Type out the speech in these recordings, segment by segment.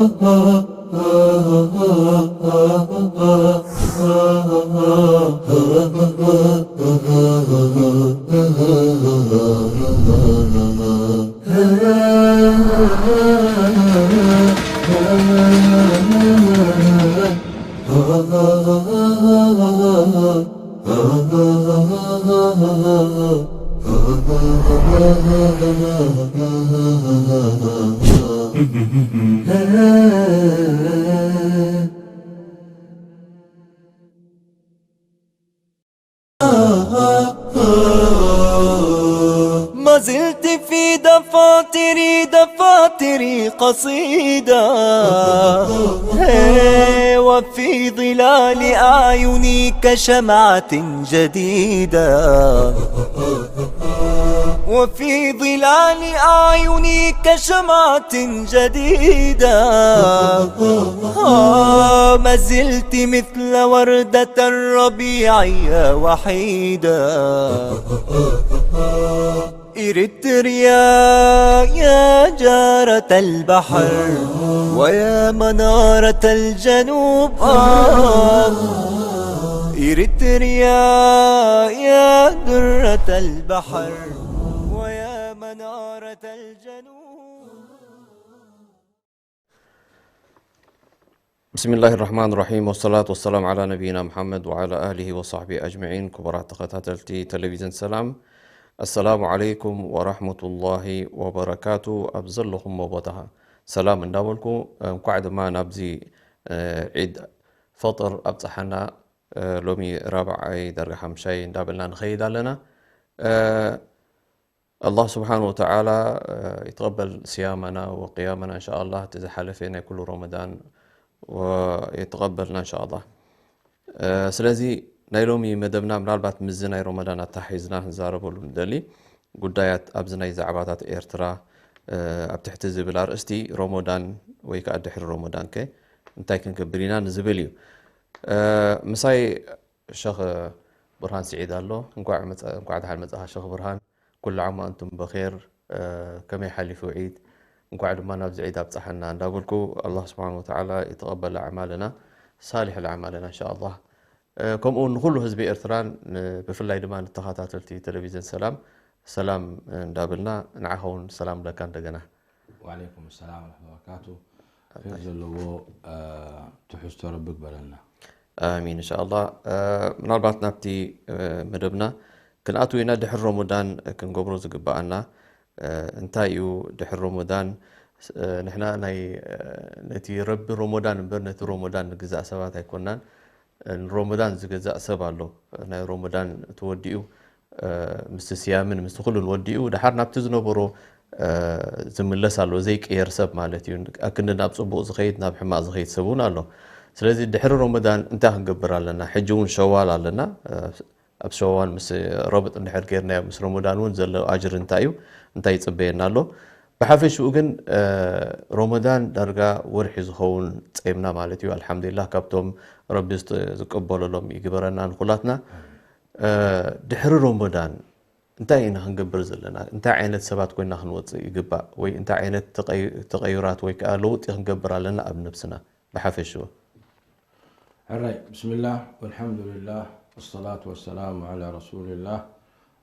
ما زلت في دفاتري قصيدة وفي ظلال أعيني كشمعة جديدة وفي ظلال أعيني كشمعة جديدة ما زلت مثل وردة الربيع وحيدة إريتريا يا جارة البحر ويا منارة الجنوب إريتريا يا درة البحر ويا منارة الجنوب. بسم الله الرحمن الرحيم والصلاة والسلام على نبينا محمد وعلى آله وصحبه أجمعين. كبرات تقاتلتي تلفزيون سلام. السلام عليكم ورحمة الله وبركاته. أبزلكم وبطها سلام نداولكم قاعد ما نبزي عيد فطر أبصحنا لومي رابع درجة حمشي ندابلنا نخيد لنا الله سبحانه وتعالى يتقبل صيامنا وقيامنا إن شاء الله تزحلفنا كل رمضان ويتقبلنا إن شاء الله. سلازي نايلومي مدبنا منالبات مزناي رمضان التحيزنا نزاربو المدلي قدايات أبزناي زعباتات إيرترا أبتحتزي بالأرستي رمضان ويكا أدحر رمضان كي انتاي كن كبرينا نزبليو مساي الشيخ برهان سعيد الله نقعد حال مزاها الشيخ برهان كل عام وأنتم بخير كما يحلفوا عيد نقعد ما نبز عيد أبصحنا نداقولكو الله سبحانه وتعالى يتقبل أعمالنا صالح الأعمالنا إن شاء الله. كم أن كل حزب إرتران بفلاي دمان التخاطات التي تلفزيون سلام دابلنا نعهون سلام لكان دقنا. وعليكم السلام ورحمة الله وبركاته. خير لو تحس ربك بلنا. آمين إن شاء الله. من أربعة نبتي مدبنا كن أتوينا دحر رمضان كن قبرو زقباءنا انتايو دحر رمضان نحنا نتي رب رمضان برنة رمضان جزاء سبات هيكونان رمضان زجزاء سبالو ناي رمضان توديو مستسيامن مستخلون وديو دحر نبتزنو برو زملسالو زيك يرسب مالتي أكننا نبصبو زخيت نبحما زخيت سبونا له. سلازي دحر رمضان انتهى نقبر لنا حجون شوال لنا أب شوال مس رابط النحر كيرنا مس رمضان ونزل أجر انتاي تصبينا له بحفش وجن رمضان درجة ورحي زخون تقيمنا مالتي الحمد لله كابتم ربي يتقبل لهم يجبرنا نقولاتنا دحر رمضان انتاي نقبر زلنا انتاي عينت سبات كنا خنوط يجبا وي انتاي عينت تغيرات وي كالوت نقبر لنا اب نفسنا بحفش الرأي بسم الله والحمد لله والصلاة والسلام على رسول الله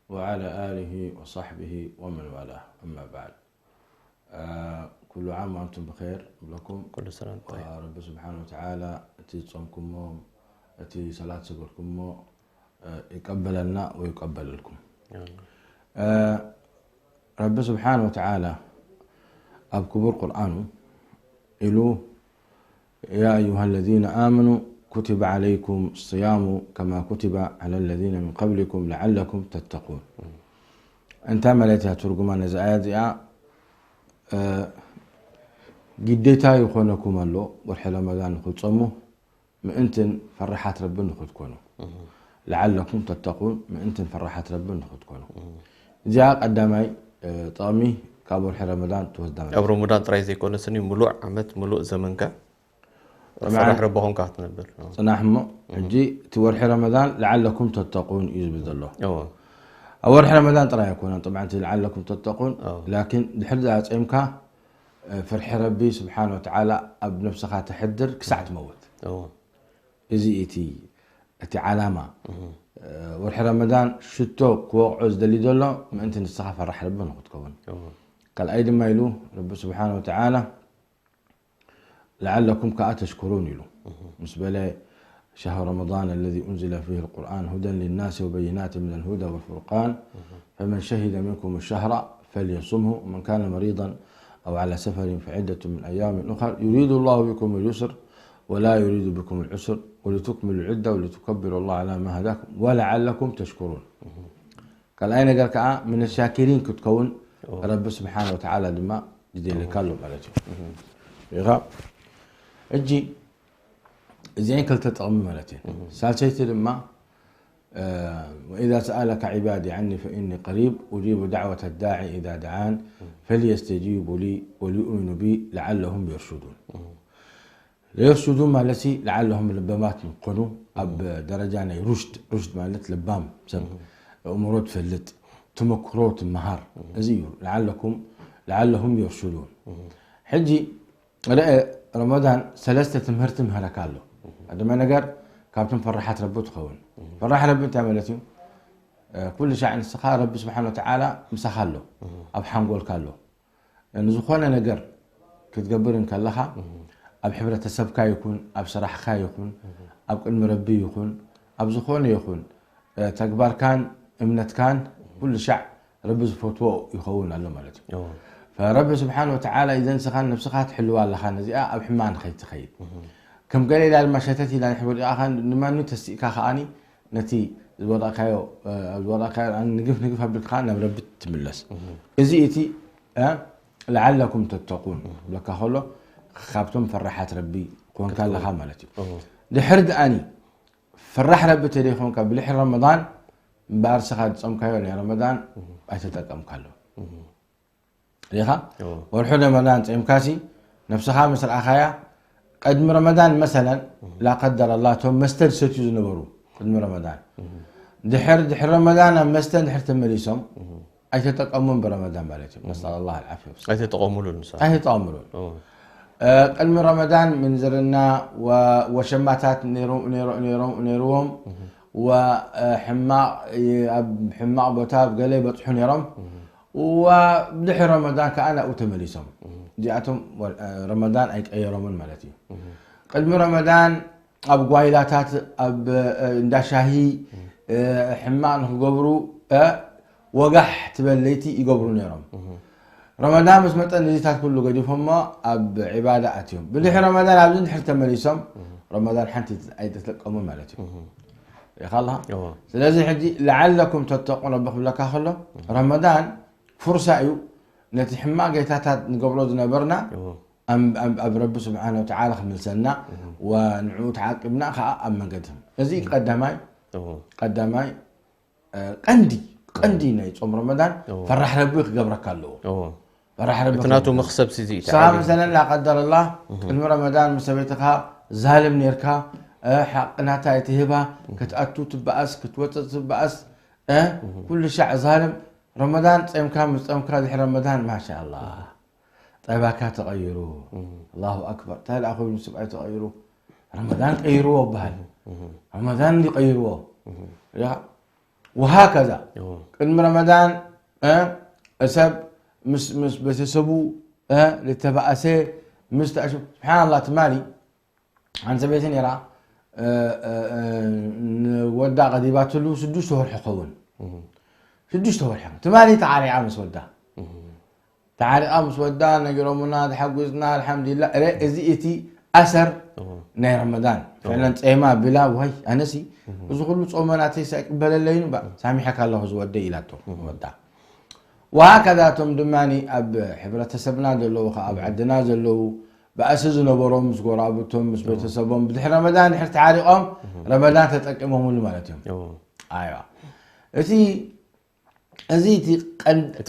وعلى آله وصحبه ومن والاه أما بعد كل عام وأنتم بخير لكم كل سنة طيب. رب سبحانه وتعالى أتي تصومكم أتي صلاة سبركم يقبل لنا ويقبل لكم. رب سبحانه وتعالى أبكبر قرآن إلو يا أيها الذين آمنوا كتب عليكم الصيام كما كتب على الذين من قبلكم لعلكم تتقون. أنت مليتها ترجمان زايدة جديتا يخونكم الله والحلا مجان نخد صمه ما أنتن فرحات ربنا نخد كونه لعلكم تتقون ما أنتن فرحات ربنا نخد كونه. جاء قدامي طامي كابور حلا رمضان توزدان. أو رمضان ترى زي كونه سني ملوء عمت ملوء زمن كا. فرح ربهم كاتنا البر. صناحمه جي تورح رمضان لعلكم تتقون يزبد الله. أول رمضان ترى يكون طبعا لعلكم تتقون لكن لحد ذات إمكا فرح ربي سبحانه وتعالى اب نفسك تحدر كسعت موت ازي اتي علامه ورح رمضان شتو كوعز دلي دولو ما انت نسخه فرح ربنا تكون قال ايضا ما يلو رب سبحانه وتعالى لعلكم تشكرون يلو بالنسبه لي شهر رمضان الذي انزل فيه القران هدى للناس وبينات من الهدى والفرقان فمن شهد منكم الشهر فليصمه ومن كان مريضا او على سفر فعده من ايام اخر يريد الله بكم اليسر ولا يريد بكم العسر ولتكملوا العدة ولتكبروا الله على ما هداكم ولعلكم تشكرون قال أين قال من الشاكرين كتكون رب سبحانه وتعالى لما جدي اللي قالوا مالتي يغا اجي زين كل تطعم مالتين سالسيت لما وإذا سألك عبادي عني فإني قريب أجيب دعوة الداعي إذا دعان فليستجيبوا لي وليؤمنوا بي لعلهم يرشدون يرشدون مالتي لعلهم لبامات ينقلوا اب درجاني رشد مالت لبام سب امورات فلت تمكروت النهار ازيو لعلهم يرشدون حجي رمضان ثلاثه تمهرت مهركالو هذا ما نقر كابتن فرحات ربو تخون فرح ربي انت مالتي كل شيء عن السخاء ربي سبحانه وتعالى مسخالو اب حنقول كالو لان زخونه نقر كتقبرن كلها اب حبرة السبكا يكون اب صراحة يكون اب قلم ربي يكون اب زخون يكون تكبر كان امنت كان كل شيء ربي زفوتو يخون على مالتي فرب سبحانه وتعالى اذا سخان نفسها تحلوا على خان زي اب حمان تخيل كم قال الى المشاتات الى حبر اخان ما نتسيكا خاني نتي الوضع كايو ان نقف بالخان ربي تملس ازيتي لعلكم تتقون لك خلو خابتم فرحات ربي كون كان لها مالتي لحرد اني فرح ربي تليفون قبل رمضان بارسخات صوم كايو رمضان اتتقم كالو ليها والحد رمضان صيم كاسي نفسها مثل اخايا قدم رمضان مثلا لا قدر الله توم مستر ستو زنبرو قدم رمضان دحر رمضان مستر دحر تمليسهم اتتقمون برمضان مالتي نسال الله العافيه اتتقملون اتتقملون قلم رمضان من زرنا وشماتات نيروم وحماق بوتاب قالي بطحون يرم وبدحي رمضان كأنا أتمليسهم جاءتهم رمضان أي يرمون مالتي قلم رمضان أب قويلاتات أب انداشاهي حماق نقبرو وقح تبليتي يقبرون يرم رمضان بس متى نزيتات كله قديفهم اب عباده اتيهم بدحي رمضان عبدين دحر تمليسهم رمضان حنتي اي تتلقموا مالتهم يخلها لازم حجي لعلكم تتقون ربكم لك خلو رمضان فرصه ايو نتحما قيتات نقبلو نبرنا ام رب سبحانه وتعالى خملسنا ونعود عاقبنا ام منقدهم ازي قداماي قندي ناي صوم رمضان فرح ربي قبرك له فرح ربي تناتو مخسب سيزي صام مثلا لا قدر الله ان رمضان مسبيتها ظالم نيركا حقناتا يتهبا كتاتو تبأس كتوتت تبأس كل شيء ظالم رمضان صيم كامل صيم كذا رمضان ما شاء الله طيباك تغيروا الله اكبر تعال اخوي من سبعه تغيروا رمضان غيروه بهال رمضان يغيروه يا وهكذا قدم رمضان اسب مس بتسبو لتبأسه مستأشف سبحان الله تمالي عن سبيتين يرى ودا غديبات له 6 شهور حقون 6 شهور حقون تمالي تعالي امس ودا تعالي امس ودا نجرمنا حقوزنا الحمد لله ازيتي اثر نهي رمضان فعلا صيما بلا وهي انسي ብዙ ሁሉ ጾመናቴ ሳይቀበለልኝ سامحك الله زودي إلاتو ودا وهكذا توم دماني اب حبرتسبنا دلو اب عدنا زلو باسز نبروم زغرابتهم بيتسبهم بدحر رمضان حرت عارقهم رمضان تتقمهم مالتهم ايوه ازيتي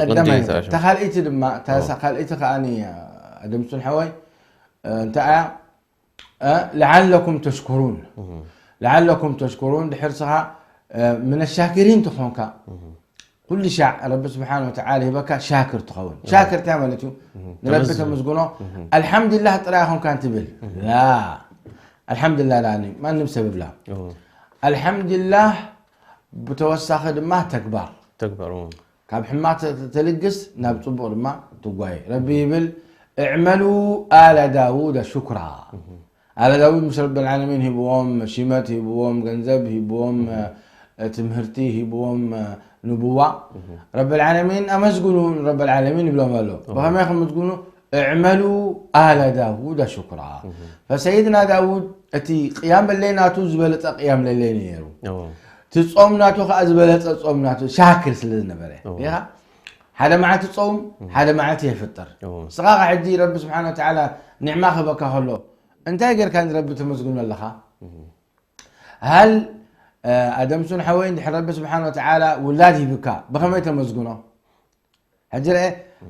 قدمي تخليت دما تخليت كاني ادمسن حوي انت لعلكم تشكرون دحرسها من الشاكرين تخونك كل شيء رب سبحانه وتعالى يبقى شاكر تخون شاكر تعملته نربي تمزقونه الحمد لله طلعهم كانت تبل لا الحمد لله لاني ما نسبب له الحمد لله بتوسخ ما تكبر كاب حمات تلقس ناب صبور ما تقوي ربي يبل اعملوا آل داوود شكرا آل داوود مش رب العالمين هبوهم شيمات هبوهم جنزب هبوهم تمهرتي هبوهم نبوة رب العالمين أمسقولوا رب العالمين بلا مالو بهم ياخذ تقولوا اعملوا آل داوود شكرا فسيدنا داوود أتي قيام الليل ناتو زبلت قيام الليل يرو تصوم ناتو خازبلت تصوم ناتو شاكر سلنا بره يا هذا معه تصوم هذا معه يفطر صغار عدي رب سبحانه وتعالى نعمه خبك هلو انت غير كان رب تمسقون الله هل ادم سن حوين رب سبحانه وتعالى ولادي بكا بخم يتمسقونه هجر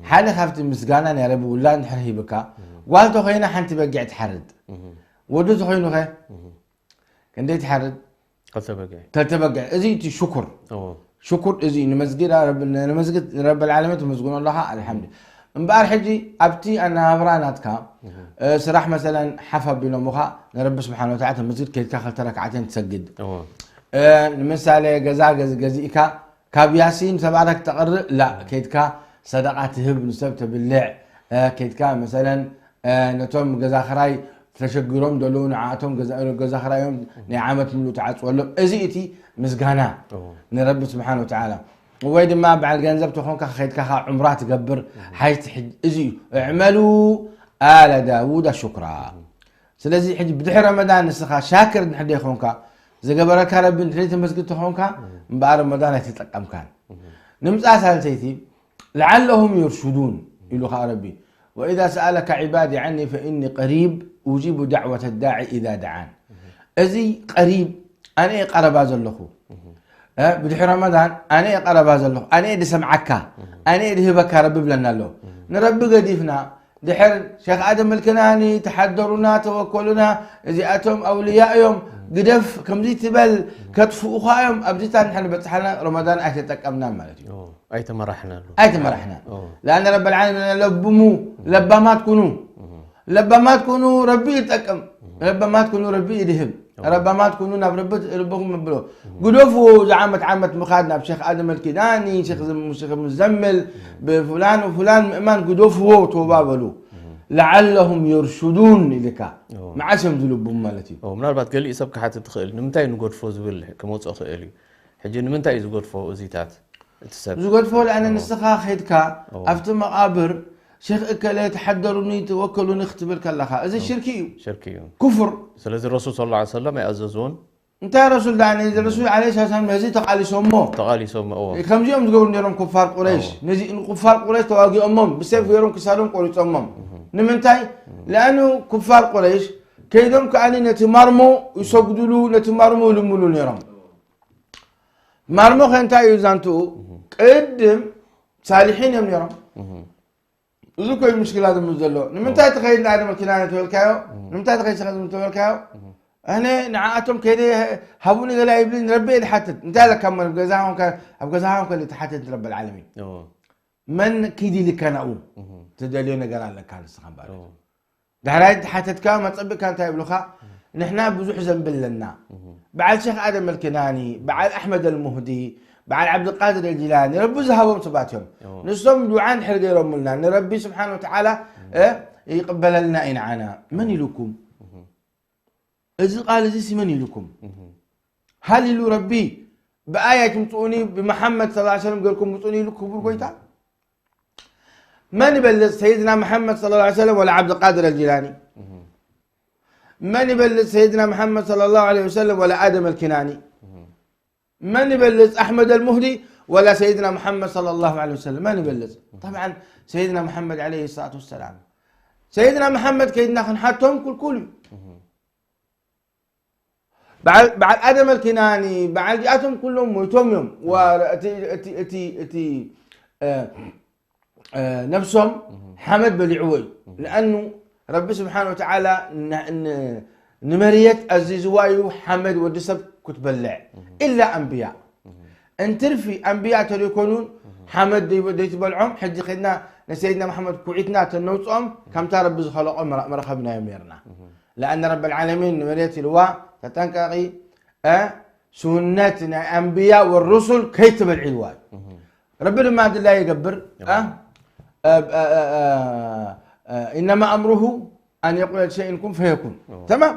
حالي خفت مسقانا يا رب ولاد نحري بكا والتو خينا حنت بقع تحرد ودو خينو خي كان دي تحرد تلتبقع ازي شكر شكر ازي نمسجد رب العالمين تمسجون الله الحمد امبارح حجي ابتي انا براناتك سراح مثلا حفظ بنومها رب سبحانه وتعالى مسجد كيف تاخذ ركعتين تسجد مثال جزيكا كابياسين تبارك تقرر لا كيتكا صدقات هب نسبت باللع كيتكا مثلا نتوم جزا خراي تشجرهم دلون عاتهم جزا خرايهم نعمت ملو تعصولهم ازيتي مسغانا نرب سبحانه وتعالى ويد ما بعد جنزب تخونك خيتك عمرات تقبر حيت ازي اعملوا آل داوود شكرا سلازي حج بدحر رمضان نسخه شاكر نحد يخونك زغبرك رب نحيت مسجد تخونك مبار رمضان تتقم كان نمصا سالتيتي لعلهم يرشدون يلو ربي واذا سالك عبادي عني فاني قريب أجيب دعوة الداعي إذا دعان أزي قريب أنا قرب أزلخو بدح رمضان أنا قرب أزلخو أنا إدي سمعك أنا إدي هبك رب بلنا له نربي قديفنا دحر شيخ آدم الكناني تحضرنا توكلنا إذا أتم أولياء يوم قدف كم زي تبل كتفو أخايم أبديتان نحن بتحنا رمضان أهتتك أمنا مالتي أيت مرحنا له أيت مرحنا لأن رب العالمين لبمو لبا ما تكونوا لبا ما تكونوا ربي يتقم لبا ما تكونوا ربي يدهب ربا ما تكونوا نبربت ربكم مبلو قدوفوا زعامة عامة مخادنا بشيخ آدم الكناني شيخ مزمل بفلان وفلان مؤمن قدوفوا توبابلو لعلهم يرشدون لك مع اسم ذلوبهم مالتي من أربعة قال لي سبك حتى تخيل نمتى نقول فوز ولا كموت أخيلي حجي نمتى يزقول فوز زيتات زقول فوز لأن النسخة خيدك أفتم مقابر شيخ إكلا يتحضروني توكلوني اختبر كلها إذا شركي كفر سلازي الرسول صلى الله عليه وسلم يعززون انت يا رسول دعني الرسول عليه الصلاه والسلام نزي تقالي سمو كم يوم تقول نيرهم كفار قريش نزي كفار قريش تواقي امم بسيف يرون كسالون قريش امم نمنتاي لانه كفار قريش كيدهم كاني نتمرمو يسجدوا نتمرمو لمولو نيرهم مرمو خنتا يزانتو قدم صالحين يوم نيرهم وذوك المشكله هذا مزلو نمنتاي تخيل ادم الكنانه تولكايو نمنتاي تخيل شيخ تولكايو هنا نعاتهم كده هبوني قال ابن ربي يتحتت انت لك كم بجزاهم كان اللي تحتت رب العالمين من كيدي اللي كان او تدلينا قال لك كان السخان بعد ده راي تحتت كان ما تصبي كان تايب لخا نحن بزوح ذنب لنا بعد شيخ ادم الكناني بعد احمد المهدي بعد عبد القادر الجيلاني ربي زهبهم صباتهم نسهم دوعان حرق يرملنا نربي سبحانه وتعالى يقبل لنا إنعانا من لكم إذا قال زي من لكم هل يلو ربي بآية مطوني بمحمد صلى الله عليه وسلم قال لكم مطوني لكم برقويتا من يبلغ سيدنا محمد صلى الله عليه وسلم ولا عبد القادر الجيلاني من يبلغ سيدنا محمد صلى الله عليه وسلم ولا آدم الكناني من يبلغ أحمد المهدي ولا سيدنا محمد صلى الله عليه وسلم من يبلغ طبعا سيدنا محمد عليه الصلاة والسلام سيدنا محمد كيدنا خنحاتهم كل بعد آدم الكناني بعد جاءتهم كلهم موتهم يوم وأتي نفسهم حمد بالعوي لأنه رب سبحانه وتعالى نمريت الزيزوايو حمد ودسب كتبلع إلا أنبياء انترفي أنبياء تليكونون حمد ديت بالعم حج خدنا لسيدنا محمد كوعتنا تنوصهم كم ترى بزخلقهم مرخبنا يميرنا لأن رب العالمين مريت الواء تتنقي سنتنا أنبياء والرسل كيتب العلواء ربنا ما لا يقبر إنما أمره أن يقول شيء كن فيكون تمام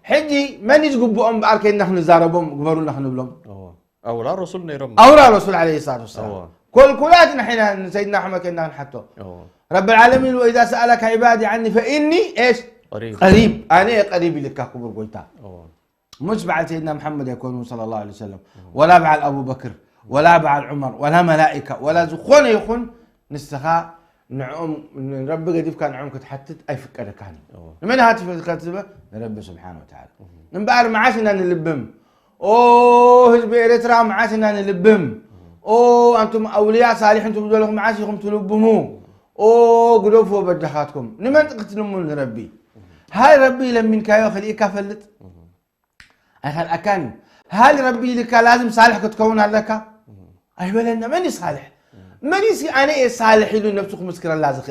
حجي من يجب أم بأركين نحن زاربهم قبروا نحن بلهم أو لا رسول نيرم أو لا رسول عليه الصلاة والسلام كلاتنا حين سيدنا أحمد كنا نحطه رب العالمين وإذا سألك عبادي عني فإني إيش قريب أنا قريب لك كبر قلتا مش بعد سيدنا محمد يكون صلى الله عليه وسلم ولا بعد أبو بكر ولا بعد عمر ولا ملائكة ولا زخون يخون نستخاء نعم رب قديف كان نعم كتحتت أي فكرة كان من هاتف الكتبة رب سبحانه وتعالى نبقى معاشنا نلبم أوه حزب إريترا معاشنا نلبم أوه أنتم أولياء صالح أنتم بدولكم معاشكم تلبموا أوه قلوفوا بدخاتكم نمن تقتلون ربي هاي ربي لمن كايو خليه كفلت أخل أكان هل ربي لك لازم صالح تكون لك أيوة لأن ماني صالح ماني أنا إيه صالح له نفسكم مسكرا لازم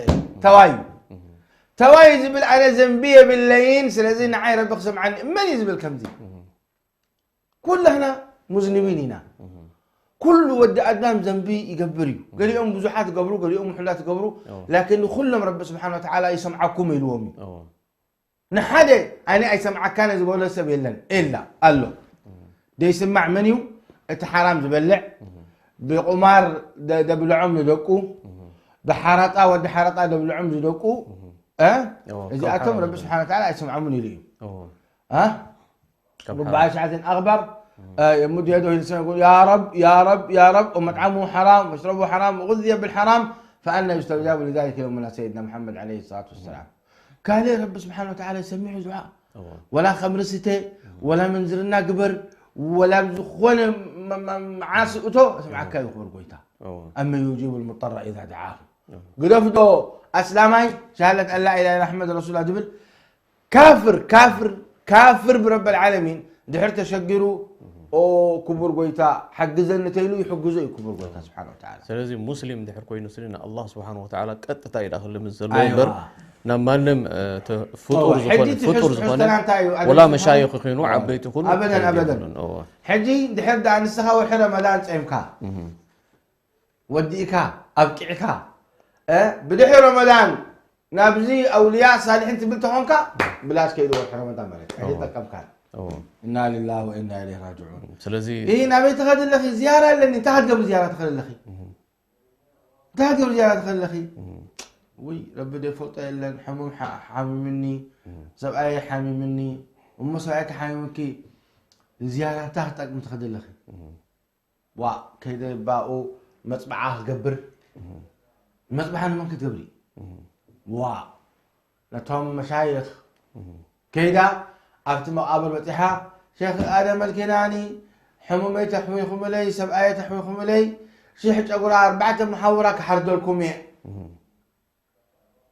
تواي زبل أنا زنبية بالليين سلازين عاي ربي اقسم عني ماني زبل كم دي كلنا مذنبين هنا كل ود أدنام ذنبي يقبري قال يوم بزحات قبروا قال يوم محلات قبروا لكن كلهم رب سبحانه وتعالى يسمعكم يلومي نحدي أنا يسمع كان يقول سبيل لنا إلا قال له ده يسمع منيو الحرام زبلع بقمار ده بالعم يدقو بحرطة ود حرطة ده بالعم يدقو إذا أتم رب سبحانه وتعالى يسمع مني لي رب عاشعة أغبر يمد يده الإنسان يقول يا رب يا رب يا رب ومطعمه حرام ومشربه حرام وغذي بالحرام فأنا يستجاب لذلك يوم من سيدنا محمد عليه الصلاة والسلام قال لي رب سبحانه وتعالى يسميه دعاء ولا خمرسته ولا منزلنا قبر ولا بزخون معاصئته سمعك كاي يخبر قويتا أما يجيب المضطر إذا دعاه قدفتو أسلامي شهادة أن لا إله إلا محمد رسول الله دبل كافر كافر كافر برب العالمين دحرت شقروا او كبر قويتا حق زنتيلو يحجزوا كبر قويتا سبحانه وتعالى سلازي مسلم دحر كوينو سلينا الله سبحانه وتعالى قطتا يدخل من زلوبر نمانم فطور زخون ولا مشايخ خينو عبيت كل ابدا ابدا حجي دحر دا نسخه وحره مدان صيمكا وديكا ابقعكا بدحر رمضان نابزي اولياء صالحين تبلتهونكا بلاش كيدو رمضان مالك هي تقبكا إنا لله وإنا إليه راجعون. سلازي. إيه نبي تخلي لخي زيارة لأن انتهت قبل زيارة تخلي لخي. انتهت قبل زيارة تخلي لخي. وي ربي دي فوت إلا حمو حامي مني سبعي حامي مني أم سبعيك حامي منكي زيارة تحت متخلي لخي. وا كيدا باقو مصبعه قبر. مصبعه ممكن تقبري. وا لتهم مشايخ كيدا أكتب مقابل بتحا شيخ آدم الكناني حمومي تحوي خملي سبعية تحوي خملي شيخ أقول 4 محاورة كحردوا الكوميع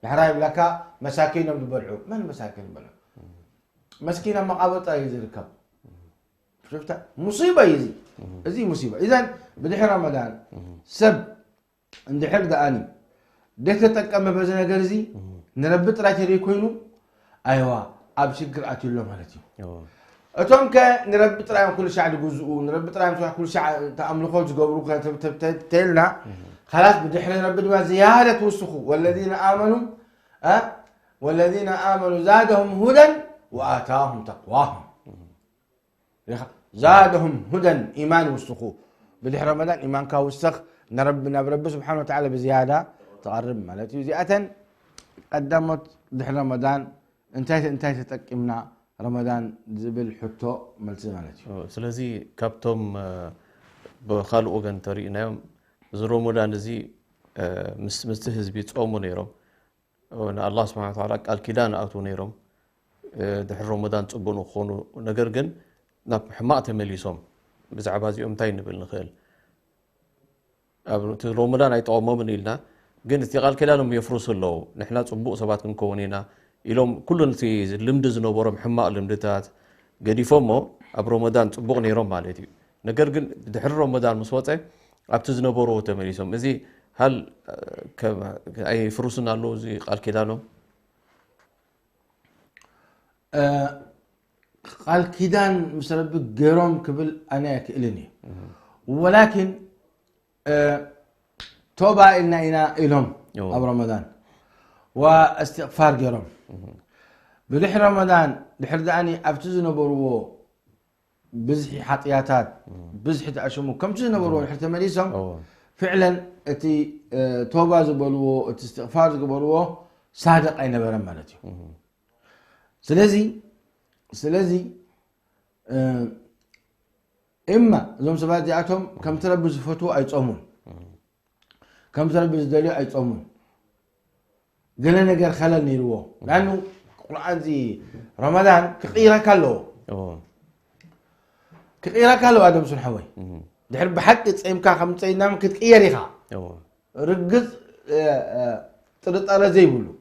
يحرايب لك مساكين ببلعو من مساكين بلعو مسكين مقابل يزي ركب شفتها مصيبة يزي زي مصيبة إذن بدحر رمضان سب اندحر داني ديك تتقم بزنا قرزي نربط راتي كوينو أيوة أبشكر أتيلو مالتي. أتوم كنربي تراهم كل شيء جزء نربي تراهم كل شيء تأملخوا جبروك تلنا خلاص بدي حنا نربي دوا زيادة وسخو والذين آمنوا والذين آمنوا زادهم هدى وآتاهم تقواهم. زادهم هدى إيمان وسخو بدي رمضان إيمان كوسخ نربي سبحانه وتعالى بزيادة تقرب مالتي زيادة قدمت دحر رمضان انتهت تقمنا رمضان زبل حتو ملتي مالتي سلازي كابتوم بخالو اوغن ترينا يوم رمضان زي مستهزبي تصوموا نيرم الله سبحانه وتعالى قال كيدان اتو نيرم دحر رمضان صبونو خونو ነገር ግን ናብ ሕማቅ ተመሊሶም ብዛዕባ እዚኦም እንታይ ንብል ንኽእል ኣብ ረመዳን ኣይጠቕሞምን ኢልና ግን እቲ ቃል ኪዳኖም የፍርሱ ኣለዉ ንሕና ፅቡቕ ሰባት ክንከውን ኢና ኢሎም ኩሉ ነቲ ልምዲ ዝነበሮም ሕማቅ ልምድታት ገዲፎሞ ኣብ ረመዳን ፅቡቕ ነይሮም ማለት እዩ نجرجن دحر رمضان مسوطة أبتزنا برو تمريسهم إزي هل أي فروسنا له زي قال كدانو قال كيدان مسبب جيروم قبل أنا كإلني ولكن توبة إنا إلهم أب رمضان واستغفار جيروم بدحر رمضان دحر داني أبتزنا برو بزحي حطياتات بزحي تأشمو كم تزنا برو دحر تمريسهم فعلا اتي توبة زبلو استغفار زبلو صادق أين برم مالتي سلازي إما زوم سبات دياتهم كم تربز فتو أي تصومون كم تربز دليل أي تصومون قلنا نقر خلل نيروه لأنه القرآن زي رمضان كقيرة كله كقيرة كله آدم سنحوي دحر بحق تصيم كا خم تصيم نام كتقيريها رجز طرط على زي بلو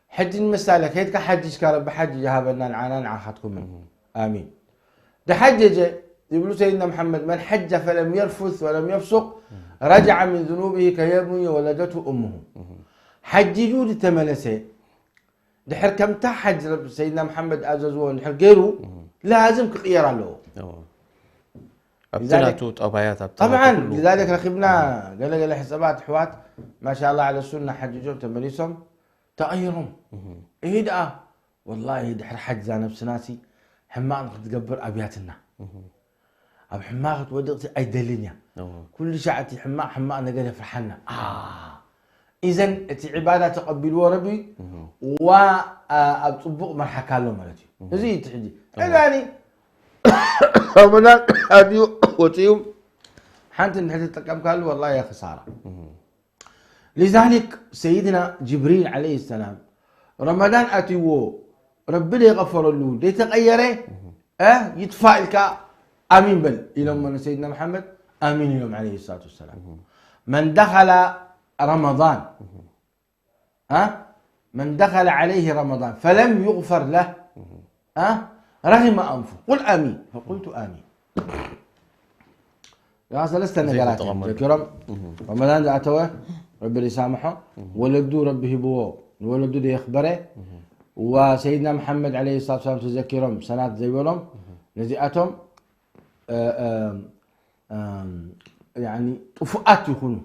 حج المسالة كيد كحجش كارب بحج جهابنا العنان عاختكم منه آمين ده حجج يقولوا سيدنا محمد من حج فلم يرفث ولم يفسق رجع من ذنوبه كيبني ولدته أمه حججوا لتملسه دحر كم تحج سيدنا محمد أززوه دحر غيره لازم كقير له أبتناتوت أبايات طبعا لذلك رخبنا قال حسابات حوات ما شاء الله على السنة حججوا تملسهم تغيرهم إيه ده والله دحر حج ذا نفس ناسي حماق تقبر أبياتنا أب حماق تودقتي أي دلينيا كل شعتي حماق نقل فرحنا إذن تي عبادة تقبلوا ربي وأبطبق مرحكا له مالتي زي تحدي يعني رمضان أديو وتيوم حانت نحن تقام قالوا والله يا خسارة لذلك سيدنا جبريل عليه السلام رمضان أتيوه ربنا يغفر له دي تغيره يدفع لك آمين بل إلى من سيدنا محمد آمين يوم عليه الصلاة والسلام من دخل رمضان من دخل عليه رمضان فلم يغفر له رغم أنفه قل آمين فقلت آمين يا ثلاثة نقرات ذكرهم رمضان ذا أتوه ربي يسامحه ولدو ربي هبوه ولدو دي يخبره وسيدنا محمد عليه الصلاة والسلام تذكرهم سنات زي ولهم نزيئتهم يعني طفؤات يكونوا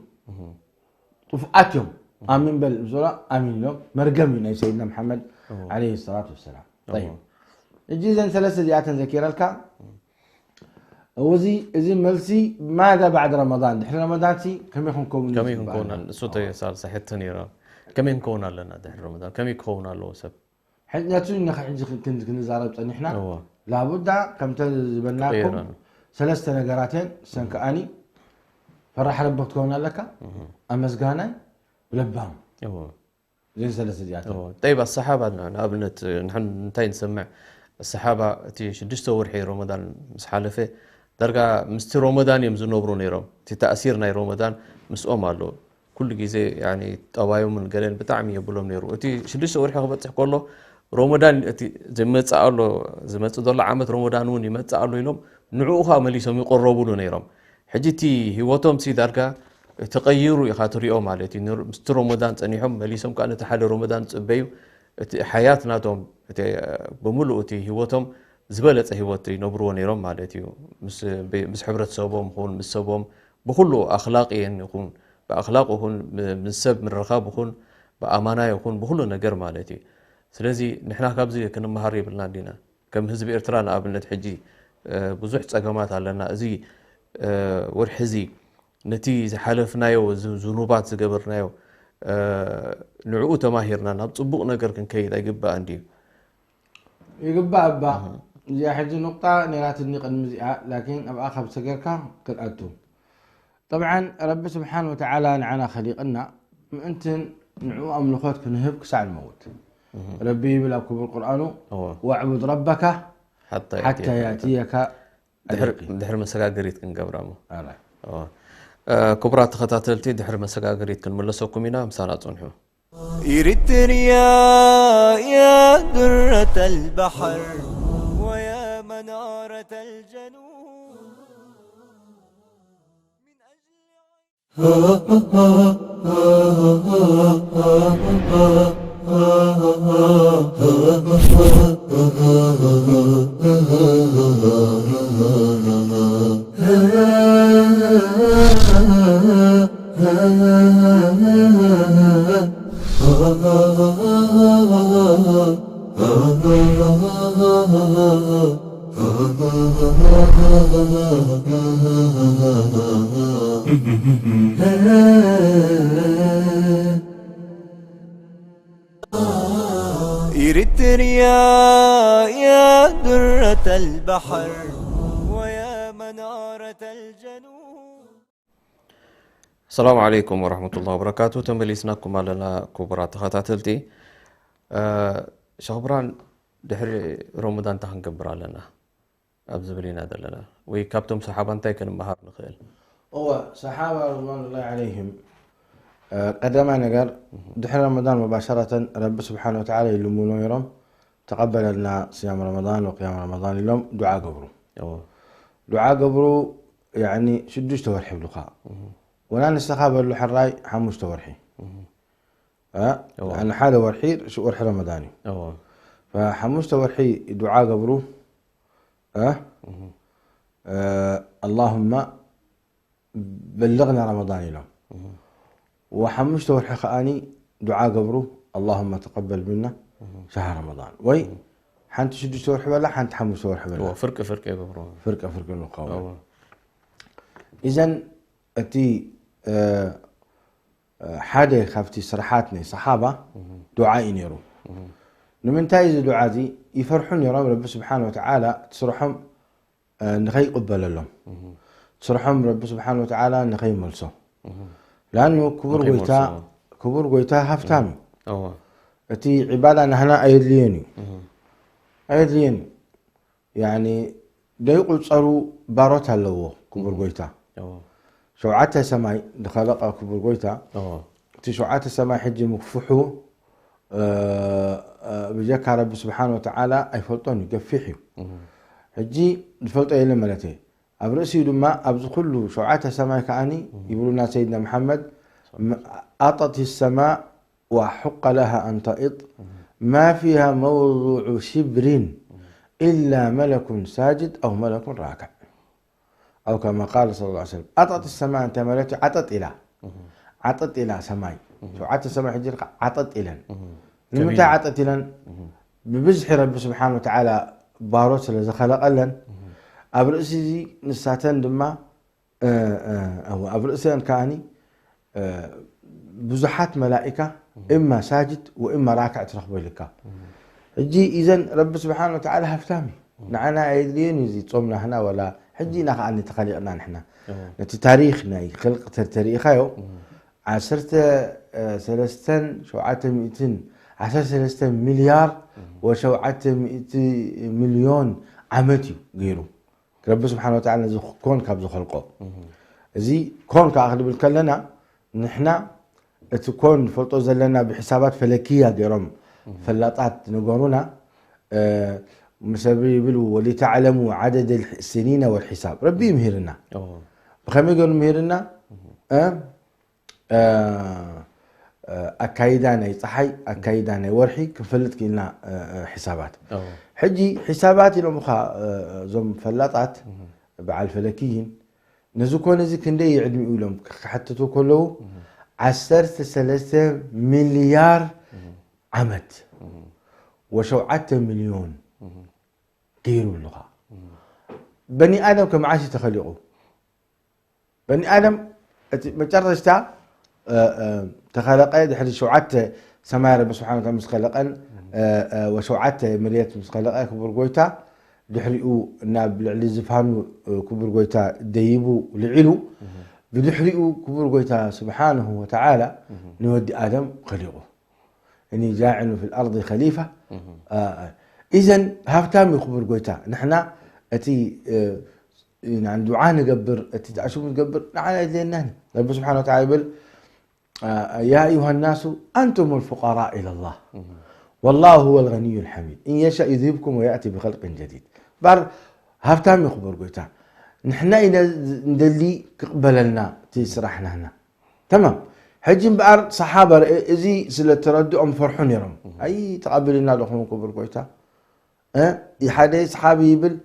طفؤاتهم آمين بالبزولة آمين لهم مرقمين سيدنا محمد عليه الصلاة والسلام طيب الجيزة ثلاثة زيات ذكر لك وزي إذن ملسي ماذا بعد رمضان دحر رمضان سي كم يكون كون صوتي صار صحيح تنيرا كم يكون لنا دحر رمضان كم يكون له سب حنا تسوي حج كنت نزارب نحن لابد كم تزبناكم ثلاثة نقراتين سنكأني فرح ربك تكون لك أمزقانا ولبام زين ثلاثة زيات طيب الصحابة قبلت نحن نتاي نسمع الصحابة تي شدش صور حي رمضان مسحالفه درجة مست رمضان يمزون نبرو نيرو تي تأثيرنا رمضان مسؤوم له كل جزء يعني طوايو من قليل بتعمي يبولهم نيرو تي شدش صور حي خبط كله رمضان تي زمت سأله زمت ضل عامة رمضان وني مت سأله يلوم نعوها مليسهم يقربوا له نيرم حجتي هوتهم سي درجة تغيروا يخاطر يوم عليتي مست رمضان تنيهم مليسهم كأن تحل رمضان تبيو حياتنا توم بملؤ تي هوتهم زبالة هوتي نبرو نيرم عليتي مس حبرة صوبهم خون مس صوبهم بخلو أخلاقي يكون بأخلاقه يكون من سب من رخاب يكون بأمانة يكون بخلو نجر مالتي سلازي نحن كابزي كنا مهاري بالنادينا كم حزب إرترانا قبل حجي بزح تقامات علىنا زي ورحزي نتي حلفنا يو ذنوبات زقبرنا يو نعو تماهرنا نبطبق نقر كن كيد يقبا عندي يقبا أبا زي حجي نقطة نرات النقل المزيئة لكن أبقى أخذ سقركا قرأتهم طبعا رب سبحانه وتعالى نعنا خليقنا أنت نعو أملخوتك نهبك ساعة الموت ربي بلاكم بالقرآن واعبد ربك حتى يأتيك دحر مسقا قريت كن قبرامو كبرات خطاتلتي دحر مسقا قريت كن ملسوكم هنا مسانات صنحو إريتريا يا درة البحر ويا منارة الجنوب إريتريا يا درة البحر ويا منارة الجنوب. السلام عليكم ورحمة الله وبركاته. تمليسناكم على كبرات خطاتلتي شخبران دحر رمضان تهنقبر لنا أبزبرينا دلنا ويكابتم صحابا تايكن مهار نخيل هو صحابة رضوان الله عليهم قدما نقر دحر رمضان مباشرة رب سبحانه وتعالى يلمون يرم تقبل لنا صيام رمضان وقيام رمضان اليوم دعاء قبرو دعاء قبرو يعني شدوش تورحي بلقاء وانا نستخابر له حراي حموش تورحي لأن حالة ورحي ورحي رمضاني فحموش تورحي دعاء قبرو اللهم بلغنا رمضان اليوم وحموش تورحي خاني دعاء قبرو اللهم تقبل منا شهر رمضان وي حنت شدوش تورحي ولا حنت حموش تورحي ولا فرقة يا قبرو فرقة النقاوة إذن أتي حدا خافتي صراحاتني صحابة دعاء ينيرو لمن تايز دعاء دي يفرحون يا رب سبحانه وتعالى تصرحهم نخي قبل لهم تصرحهم رب سبحانه وتعالى نخي ملصو لأنه كبر قويتا هفتامي أتي عبادة هنا أيدليني يعني دا يقول صاروا باروتها لو كبر قويتا شوعتها سماي دخلقها كبر قويتا تي شوعتها سماي حجي مكفوحو بجاك رب سبحانه وتعالى أي فلطون يقفحي حجي الفلطة إلى ملتي أبرأسي لما أبز كله شوعتها سماي كأني يقولون سيدنا محمد أطت السماء وحق لها أن تئط ما فيها موضوع شبر إلا ملك ساجد أو ملك راكع أو كما قال صلى الله عليه وسلم أطت السماء أنت ملتي عطت إلى سماي شوعتها السماء حجي عطت إلى لمتى عطت إلى ببزح رب سبحانه وتعالى باروت اللي خلق لن أبرأسي نساتن دما أو أبرأسي أن كاني بزحات ملائكة إما ساجد وإما راكع ترخبي لك حجي إذن رب سبحانه وتعالى هفتامي نعنا أيدين يزي تصومنا هنا ولا حجي نخعني تخليقنا نحنا نتي تاريخنا خلق تاريخه عشرة سلستن شوعة 200 مليار وشوعة 100 مليون عمتي غيره رب سبحانه وتعالى زي كون كابزو خلقه زي كون كأخذ بالكلنا نحنا تكون فلطو زلنا بحسابات فلكية غيرهم فلاطات نقولنا مسبب ولتعلموا عدد السنين والحساب ربي يمهرنا بخمي يقول مهرنا أكايدانا يصحي أكايدانا ورحي كفلت كلنا حسابات حجي حسابات لهم زم فلاطات بعال فلكيين نزكون زي كندي علمي يقولهم حتى تقولوا 13 مليار عمد وشوعة مليون غيروا اللغة بني آدم كما عاش تخلقوا بني آدم مجرد تخلق يد شوعة سماء رب سبحانه وتعالى مسخلقا وشوعة مريت مسخلقا كبر قويتا دحرئوا ناب لعلي زفانو كبر قويتا ديبوا لعلو بدحرئوا كبر قويتا سبحانه وتعالى نودي آدم خلقه إني جاعل في الأرض خليفة إذن هافتامي خبر قويتا نحنا أتي يعني دعاء نقبر أتي تعشوف نقبر نعلى يدينا رب سبحانه وتعالى يقول يا أيها الناس أنتم الفقراء إلى الله والله هو الغني الحميد إن يشاء يذهبكم ويأتي بخلق جديد بار هافتامي خبر قويتا نحنا إذا ندلي قبل لنا تسرحنا هنا تمام حجم بقى صحابة إزي سلا تردهم فرحون يرم أي تقبلنا لهم كبر كويتا يحدي صحابي يبل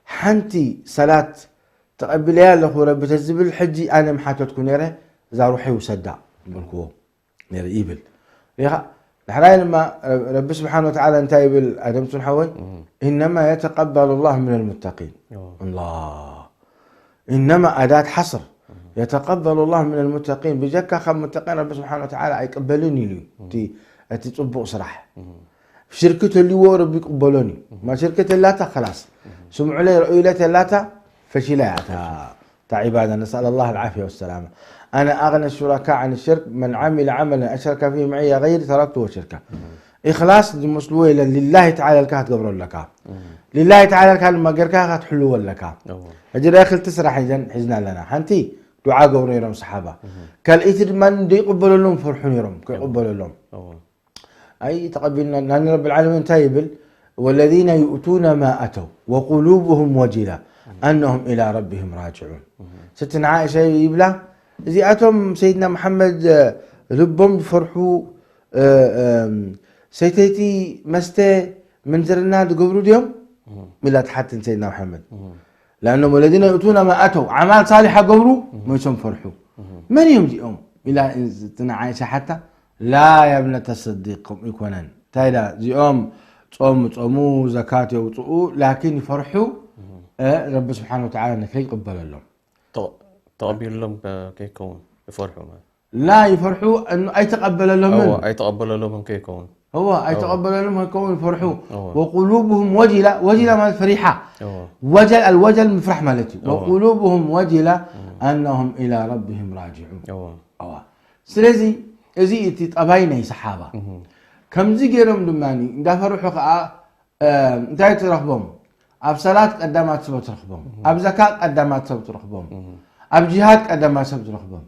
حنتي صلاة تقبلها له رب تزبل حجي أنا محاتتكم نيره زاروحي وسدع بالكو نيره يبل يا الحراي لما رب سبحانه وتعالى انتهى بالادم حوي انما يتقبل الله من المتقين الله انما اداه حصر يتقبل الله من المتقين بجكا خم متقين رب سبحانه وتعالى يقبلني لي تي تصبق صراحه في شركته اللي هو رب يقبلوني ما شركه اللاتا خلاص سمعوا لي رؤيه اللاتا فشلاعتها تاع عباده نسال الله العافيه والسلامه أنا أغنى الشركاء عن الشرك من عمل عملا أشرك فيه معي غيري تركته شركه إخلاص لمسلوه لله تعالى الكات قبر لك لله تعالى الكات ما قركها تحلوه لك أجل أخل تسرح حزنا لنا حنتي دعاء قبر يرم صحابة كالإثر من دي يقبل لهم فرحون يرم يقبل لهم أي تقبلنا لأن رب العالمين تايبل والذين يؤتون ما أتوا وقلوبهم وجلة أنهم إلى ربهم راجعون ستنا عائشة يبلا زي أتم سيدنا محمد لبهم فرحوا سيتيتي مستي من زرنا قبروا اليوم ملا حتى سيدنا محمد لأنهم الذين يؤتون ما أتوا أعمال صالحة قبروا ما يسم فرحوا من يوم إلى سيدنا عائشة حتى لا يا ابنة الصديق يكونن تايلا زيهم صوموا زكاة يوطؤوا لكن يفرحوا رب سبحانه وتعالى انك يقبل لهم تقبل لهم كيكون يفرحوا لا يفرحوا انه اي تقبل لهم هو اي تقبل لهم كيكون هو اي تقبل لهم يكون يفرحوا وقلوبهم وجلة مال فرحة الوجل مفرح مالتي وقلوبهم وجلة انهم الى ربهم راجعون سلازي ازي تطبايني صحابه كم زي غيرهم دماني دا فرحوا انتي ترخبهم اب صلاه قدامات سبت ترخبهم اب زكاه قدامات سبت ترخبهم اب جهاد قدامات سبت ترخبهم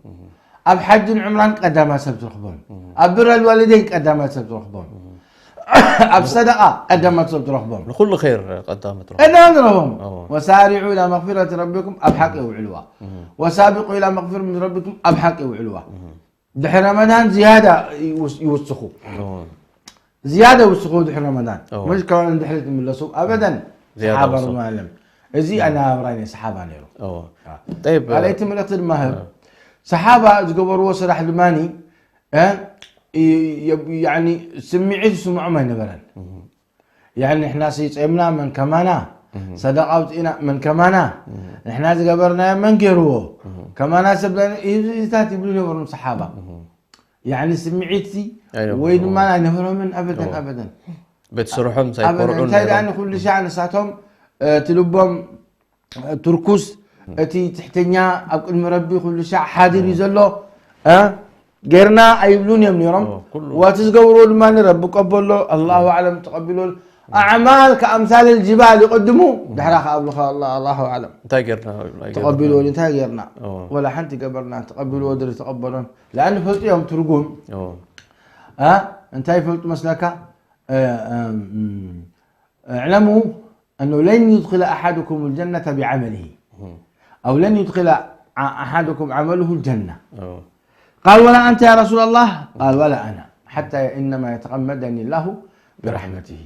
اب حج عمران قدامات سبت ترخبهم اب بر الوالدين قدامات سبت ترخبهم اب صدقه قدامات سبت ترخبهم لكل خير قدامات ترخبهم وسارعوا الى مغفره ربكم اب حق وعلوا وسابقوا الى مغفره من ربكم اب حق وعلوا دحر رمضان زياده يوسخوا زياده يوسخوا دحر رمضان مش كمان دحرت من لسوق ابدا صحابه المعلم ازي انا برايني صحابه نيرو طيب عليت ملت المهر صحابه زقبروا صراح الماني يعني سمعت سمع ما نبرن يعني احنا سيصيمنا من كمانا صدقاوتنا من كمانا احنا زقبرنا من غيرو كمانا سبلنا يزات يبلوا يبرون صحابه يعني سمعتي وين ما نفرهم من ابدا بتسرحهم سيقرعون يعني كل شيء عن ساعتهم تلبهم تركوس اتي تحتنيا ابقى المربي كل شيء حاضر يزلو غيرنا ايبلون يمنيرم وتزقوروا لما رب قبلوا الله اعلم تقبلوا اعمال كامثال الجبال يقدموا دحرخ الله اعلم انت غيرنا تقبلوا انت غيرنا ولا حنت قبرنا تقبلوا ودر تقبلون لان فلت يوم ترقوم انت فلت مسلكه اعلموا انه لن يدخل احدكم الجنه بعمله او لن يدخل احدكم عمله الجنه قال ولا انت يا رسول الله قال ولا انا حتى انما يتغمدني الله برحمته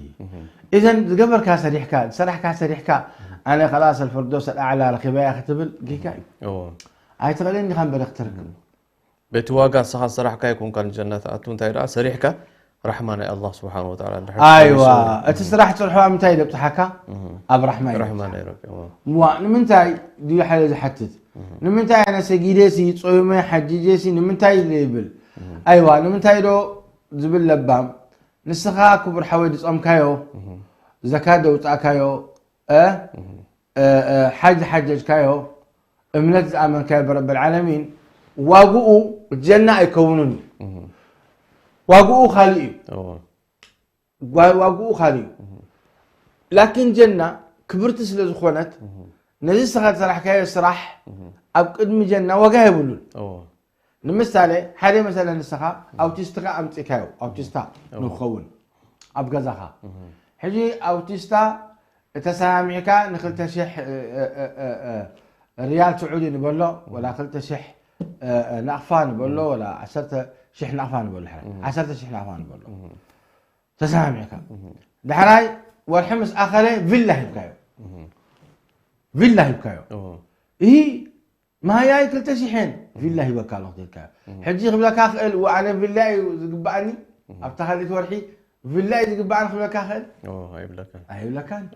اذا قبل كاسريحكا انا خلاص الفردوس الاعلى ركبايا ختبل جيكاي هاي تغليني خان بلخترك بتواقع صراحه يكون كان الجنه اتون تايدا سريحكا رحمن الله سبحانه وتعالى ايوه اتسرح تروحوا متى بتحكى اب رحمن يا رب مو نمنتاي دي حاجه حتت نمنتاي انا سجيدسي صومي حجيجسي نمنتاي ليبل ايوه نمنتاي دو زبل لبام نسخا كبر حويد صوم كايو زكاه دوطا كايو حج كايو امنت امن كاي برب العالمين واقو الجنه يكونوني واقو خالي واقو خالي لكن جنة كبرت سلز خونت نزل سخات صراحة كاي صراح اب قدم جنة وقا يبلون نمثالي حالي مثلا نسخا او تستقى امتي كايو او تستا نخون اب غزاها حجي او تستا تسامعك نخلت شح ريال سعودي نبلو ولا خلت شح نقفان بقول له ولا 10 شح نقفان بقول له 10 شح نقفان بقول له تسامعك دحراي والحمص اخره فيلا يبكايو فيلا يبكايو اي ما هي كل تشحن فيلا يبكى له تلك حجي قبلك اخل وانا فيلا يقبعني ابتخليت ورحي فيلا يقبعني قبلك اخل هاي بلا كان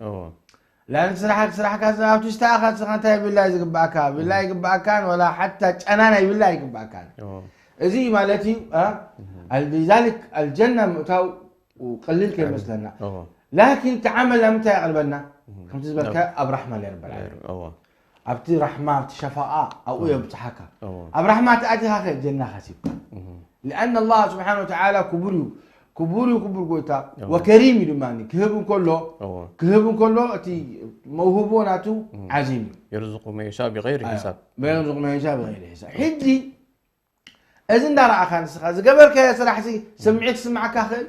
لان صراحه كذا بتشتاخذ سخنتها بالله يقبعك بالله يقبعك ولا حتى انا بالله يقبعك زي مالتي لذلك الجنه متاو وقليل كلمه مثلنا لكن تعامل متى يقلبنا كم تزبلك اب رحمه لرب العالمين ابتي رحمه ابتي شفاعه او يبتحكا اب رحمه تاتي هاك الجنه حسيبك لان الله سبحانه وتعالى كبوري وكبر قويتا وكريم دماني كهبن كله أتي موهوبوناتو عظيم يرزق من يشاء بغير حساب يرزق من يشاء بغير حساب حجي إذن دار أخان سخاز قبل كي صراحة سمعك أخل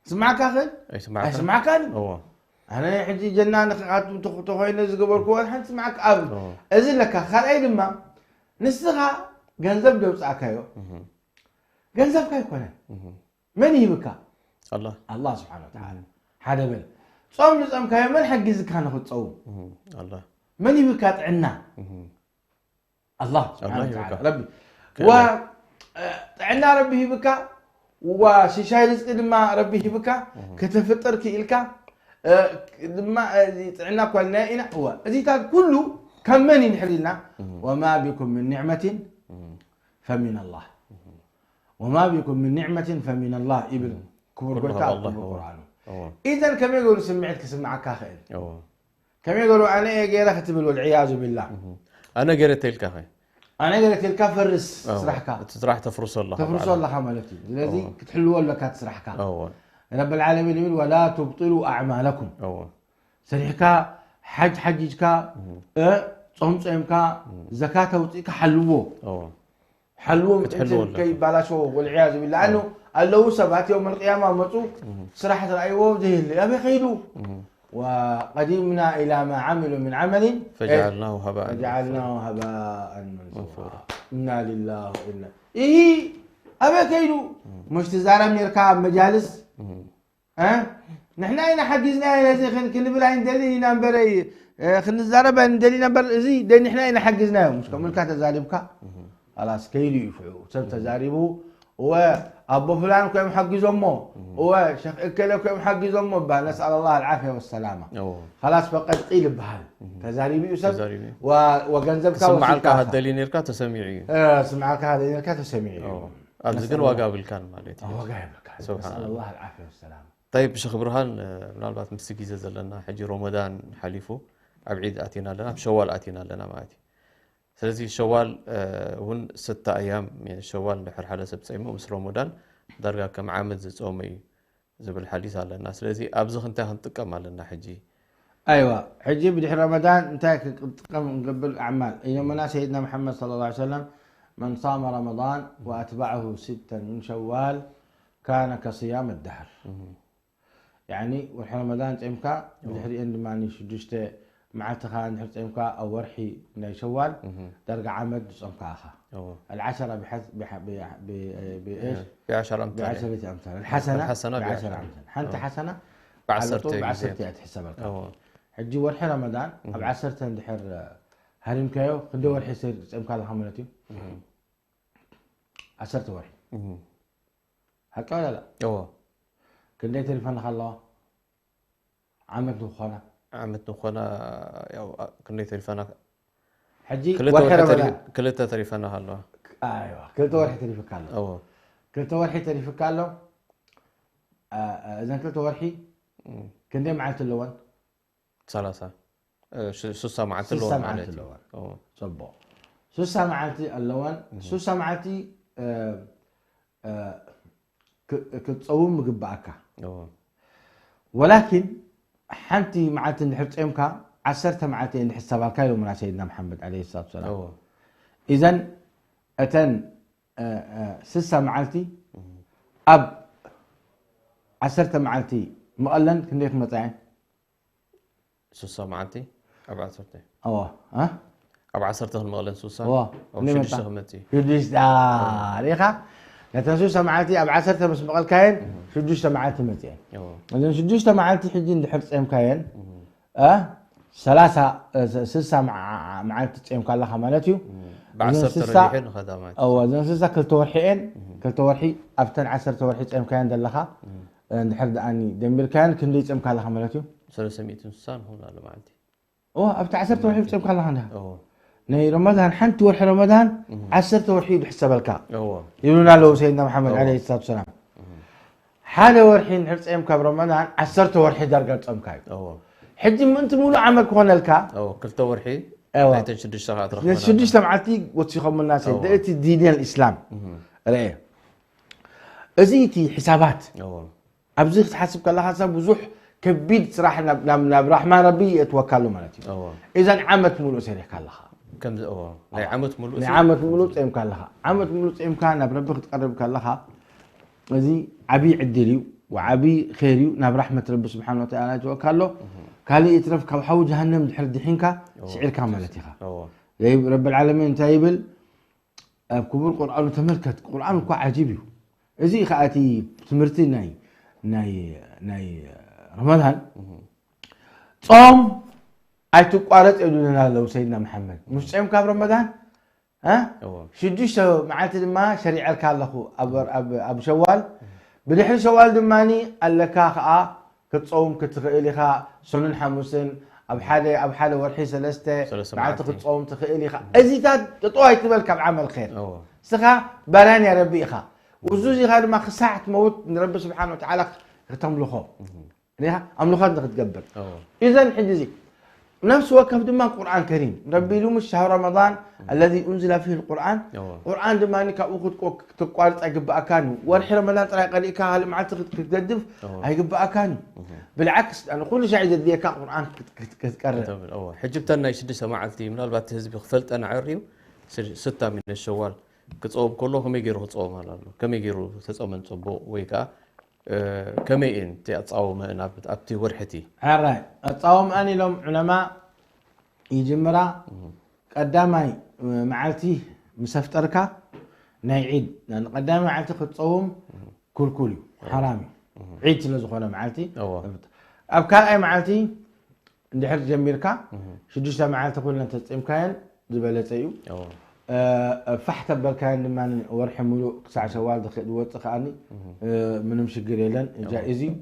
سمعك أخل أي سمعك أنا حجي جنان تخوين نز قبل كوان حن سمعك أبد إذن لك خال أي لما نسخة جنزب دوس أكايو جنزب كاي كونه من يبكى؟ الله سبحانه وتعالى هذا بل صوم نصوم كاي من حق زكاه ناخذ صوم الله من يبكى عنا الله سبحانه وتعالى ربي و عنا ربي يبكى وشيشاي رزق لما ربي يبكى كتفطر كيلكا لما عنا كلنا هو ازيتا كله كمن ينحلنا وما بكم من نعمه فمن الله وما بكم من نعمة فمن الله ابن كبر القرآن إذا كم يقولوا سمعتك سمعك خير كم يقولوا أنا غير ختم والعياذ بالله أنا قريت تلك أنا قريت تلك فرس تسرحك تسرح تفرس الله خمالتي الذي تحلوا ولا كتسرحك رب العالمين يقول ولا تبطلوا أعمالكم سرحك حجك صمصمك زكاة وطيك حلوه حلوهم كي بلاشوا والعياذ بالله لانه لو سبات يوم القيامه مطو صراحه رايوه ذي اللي ابي خيلو وقدمنا الى ما عملوا من عمل فجعلناه هباء منثورا انا لله وانا ايه ابي خيلو مش تزارم نركب مجالس نحن اين حجزنا يا زي كل بلا ندلي نمبري خلينا نزارب ندلي نمبر زي ده نحن اين حجزناه مش كمل كات زالبك خلاص كيلو يفعو سبت تجاربه وابو فلان كم حق يزمه وشيخ اكله كم حق يزمه نسال الله العافيه والسلامه خلاص فقد قيل بهال تجاربي يسب وجنزبك سمعك هذا اللي نركا تسمعي سمعك هذا اللي نركا تسمعي ابزقن وقابل كان مالتي وقابل كان نسال الله العافيه والسلامه طيب شيخ برهان منالبات مسكي زلنا حجي رمضان حليفه ابعيد اتينا لنا بشوال اتينا لنا مالتي سلازي شوال هون 6 أيام من شوال نحر حالة سبت أيام ومس رمضان درجة كم عامد زومي زبل الحديث على الناس سلازي أبزخ أنت هنتقم على لنا حجي أيوة حجي بدحر رمضان أنت تقم قبل أعمال أيام سيدنا محمد صلى الله عليه وسلم من صام رمضان وأتبعه 6 من شوال كان كصيام الدهر يعني وحين رمضان تأمك بدحر عندما نشجشته مع تخان حتى يمكا أو ورحي من شوال درجة عمد صمكا أخا العشرة بإيش؟ ب10 أمثال الحسنة ب10 أمثال حنت حسنة بعشرة تحسبك حجي ورحي رمضان ب10 دحر هرم كيو خدي ورحي سير صمكا الخمرتي 10 ورحي هكا ولا لا؟ كندي تلفن خلا عمد وخنا عمت نخونا كني تلفنا حجي ورحي رمضان كلتا تلفنا هلا ايوه كلتا ورحي تلفك هلا كلتا ورحي تلفك هلا اذا كلتا ورحي كندي معلت اللون 3 سوسه معلت اللون معناتي صبو سوسه معلت اللون سوسه معلتي كتصوم مقبعك ولكن حنتي معلت نحب صيمك 10 معلتي نحسبها كايلو من سيدنا محمد عليه الصلاه والسلام اذا اتن 6 معلتي اب 10 معلتي مقلن كنديت مطعين 6 معلتي 4 ها أبو عصرته المغلن سوسان واه أو شديش خمتي شديش ريخا نتنسوسا معلتي أب عصرته بس مقال كاين شديش معلتي متين إذا شديش معلتي حجين لحرص أم كاين ثلاثة سلسة معلتي تسعيم كالله مالتيو بعصرته ريحين خدمات أو إذا سلسة كل تورحي أبتن 10 تورحي تسعيم كاين دلها نحرد أني دمير كان كندي تسعيم كالله مالتيو 300 سنة هنا على معلتي أبتن 10 تورحي تسعيم كالله هنا نهي رمضان حنت ورحي رمضان 10 ورحي بحسب الكا يقولون له سيدنا محمد عليه الصلاة والسلام حالة ورحي نحرص أيام كاب رمضان 10 ورحي درجة أم كاب حجي ما أنت مولو عمك هون الكا كل تورحي تنشدش ساعات رحمة نشدش لمعتي وتشيخهم الناس دقتي دين الإسلام رأيه أزيتي حسابات أبزيخ تحسب كلا حساب وزوح كبيد صراحة نبرحمن ربي يتوكلوا مالتي إذا عمت مولو سيريح كلها كم عمت مولو عمت مولو تيم كلها عمت مولو تيم كان بربك تقرب كلها زي عبي عدليو وعبي خيريو ناب رحمة رب سبحانه وتعالى توكله كالي يترف كوحو جهنم دحر دحينكا سعير كاملتها رب العالمين تايبل كبر القرآن تملكت القرآن كو عجيبيو زي خاتي تمرتي ناي رمضان صوم أيتو قارت إلونا لو سيدنا محمد مش صيام كاب رمضان شديش معلت ما شريعة الكالخو أب شوال بدحر شوال دماني اللكا خا كتصوم كتخيلي خا سنن حموسن أب حالة ورحي سلسته معلت كتصوم تخيلي خا أزيتات تطوي تبلك بعمل خير سخا بران يا ربي خا وزوجي هذا ما ساعة موت من رب سبحانه وتعالى ختم له خو ليها أملخات نتقبل إذا حجزي نفس وقف دمان قرآن كريم ربي لوم الشهر رمضان الذي أنزل فيه القرآن قرآن دماني كأخذ تقارط أجب أكاني ورح رمضان طريق عليك هل ما عتقد تجدف هيجب أكاني بالعكس أنا كل شيء جديد كقرآن كتكرر حجبتنا يشد سماعتي من البات هزب خفلت أنا عريو 6 من الشوال كتصوم كلهم يجروا تصوم هلا كم يجروا تصوم من صبو ويكا كمين تأتصاوم أنا أبتي ورحتي. عراي أتصاوم أنا لهم علماء يجمرا قدامي معلتي مسفتركا نايعيد لأن قدامي معلتي تصوم كلكولي حرامي عيد لزخونا معلتي أبكار أي معلتي ندحر جميركا شدوشتا معلتي كلنا تتصيم كاين زبالتيو فحت بالكان لما ورح ملو ساعة شوال دخل وتقاني من مشجر يلن جائزي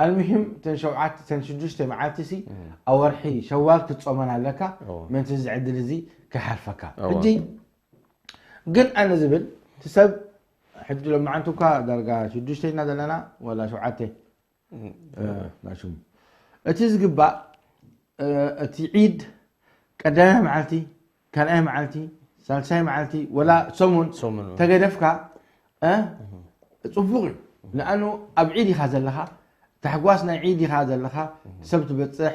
المهم تنشوعات تنشجوش معاتسي أو ورحي شوال تتصومن عليك من تزعد لزي كحرفك بدي قل أنا زبل تسب حد لما عنتوكا درجة شجوش تينا دلنا ولا شوعاتي لا شو تزقبا تعيد قدام معلتي كان أي معلتي سالساي معلتي ولا سمون تجدفك صفوقي لأنه أبعيدي هذا لها تحقواسنا عيدي هذا لها سبت بتصح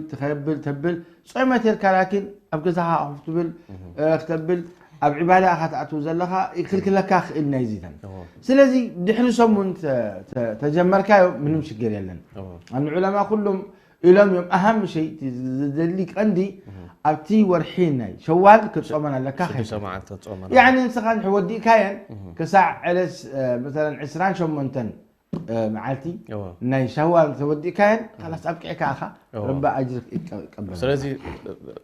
تخبل تبل صيمة الكلاكن أبجزها أفتبل اختبل أبعبالة أخذ أتوزل لها يخلك لك أخ إلنا يزيدن سلازي دحلو سمون تجمر كايو منهم شجر يلن العلماء كلهم إلهم يوم أهم شيء تدليك عندي أبتي ورحيناي شوال كتصومنا لك خير يعني نسخان حودي كاين كساع على مثلا 20 شمونتن معلتي ناي شوال تودي كاين خلاص أبكي كاخا ربا أجرك يقبل سلازي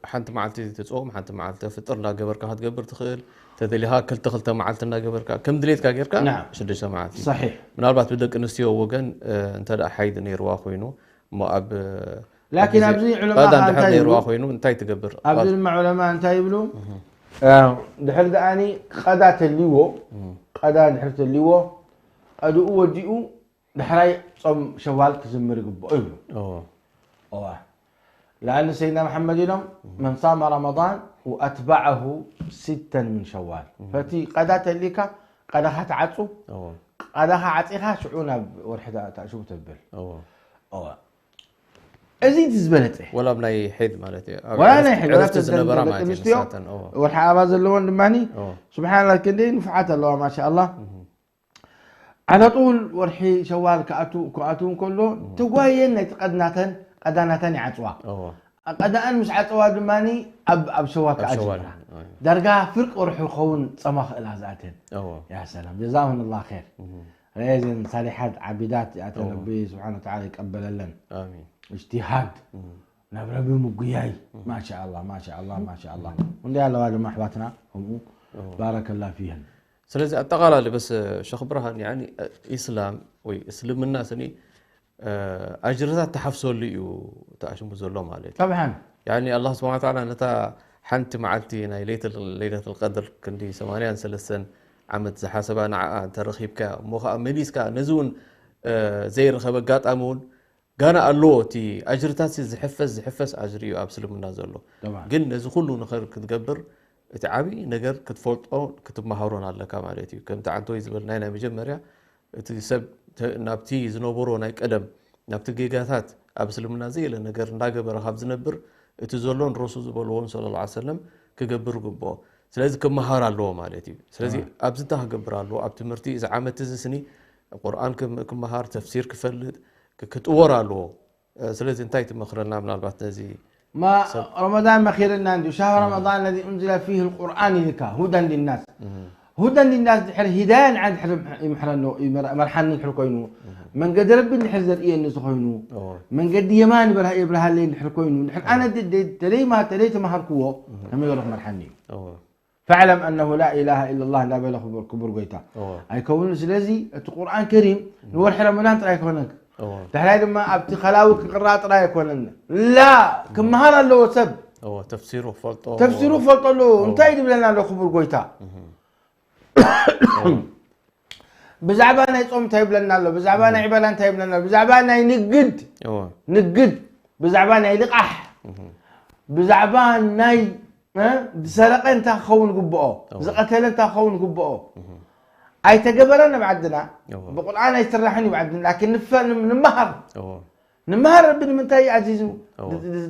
حنت معلتي تصوم حنت معلتي فطرنا قبرك هتقبر تخيل تدليها كل تخلت معلتنا قبرك كم دليت كاجرك نعم شدش معلتي صحيح من أربعة بدك نستيو وجن أنت لا حيد نيروا خوينو ما أب لكن أبزي علماء انتي تقبر أبزي مع علماء انتي يبلو دحر داني قدات الليو قدا دحرت الليو أدو وديو دحراي صم شوال كزمر يقبو أيوه لأن سيدنا محمد يوم من صام رمضان وأتبعه 6 من شوال فتي قدات الليكا قدها تعصو قدها عطيها شعونا ورحدة شو تبل أزيد زبلته ولا بناي حيد مالتي ولا أنا حيد ولا تزنبرا مالتي والحق أباز اللون دماني سبحان الله كدين فعات الله ما شاء الله على طول ورحي شوال كأتو كله تقوين يتقدناتن قداناتن يعطوا قدأن مش عطوا دماني أب شواك أجر درجة فرق وروح يخون صمخ الهزاتين يا سلام جزاهم الله خير لازم صالحات عبيدات يا ربي سبحانه وتعالى يقبل لنا آمين اجتهاد نبربي مقياي ما شاء الله ما شاء الله ما شاء الله وندي الله هذا محباتنا بارك الله فيهم سلازي التقالة اللي بس شيخ برهان يعني إسلام وإسلام الناس يعني أجرتها تحفظوا لي وتأشم بزولهم عليه طبعا يعني الله سبحانه وتعالى نتا حنت معلتي ليلة القدر كندي 83 عمت زحاسبة أنا ترخيبك مليسك نزون زي رخبقات أمون قانا قالوا تي أجرتها زحفز أجري وأبسلم الناس له طبعا قلنا زي كله نخير كتقبر تعبي نجر كتفولت أو كتب مهارون على كامالتي كم تعنتو يزبلنا هنا مجمرة تسب نبتي زنوبرو نايك أدم نبتي جيجاتات أبسلمنا زي لنجر ناقبر خبز نبر تزولون رسول زبلون صلى الله عليه وسلم كجبر جبوا سلازي كم مهارة له مالتي سلازي أبزتها جبر له أبتمرتي إذا عملت تزسني القرآن كم مهار تفسير كفلت كتورا له سلازي انتهيت مخرنا من البعث زي ما رمضان مخيرنا عنده شهر رمضان الذي أنزل فيه القرآن لك هدى للناس هدى للناس هداية عند محرنو مرحن الحركوينو من قد ربي نحر زرقية النسخوينو من قد يمان يبرها اللي الحركوينو أنا تلي ما تليت مهركوه هم يروح مرحني فاعلم أنه لا إله إلا الله لا بلا كبر قيتا أي كون سلازي القرآن كريم نور رمضان ترى يكونك تحلاي لما أبتي خلاوك قرات رأي يكونن لا كم مهارة له سب تفسيره فلطو له انتهي لنا له خبر قيتا بزعبانا يصوم تايب لنا له بزعبانا عبالان تايب لنا بزعبانا نقد بزعبانا يلقح بزعبانا سرقين تاخون قبؤه زقتلين تاخون قبؤه اي تقبلنا بعدنا بالقران يسرحني بعدنا لكن نمهر ربنا من تاي عزيزو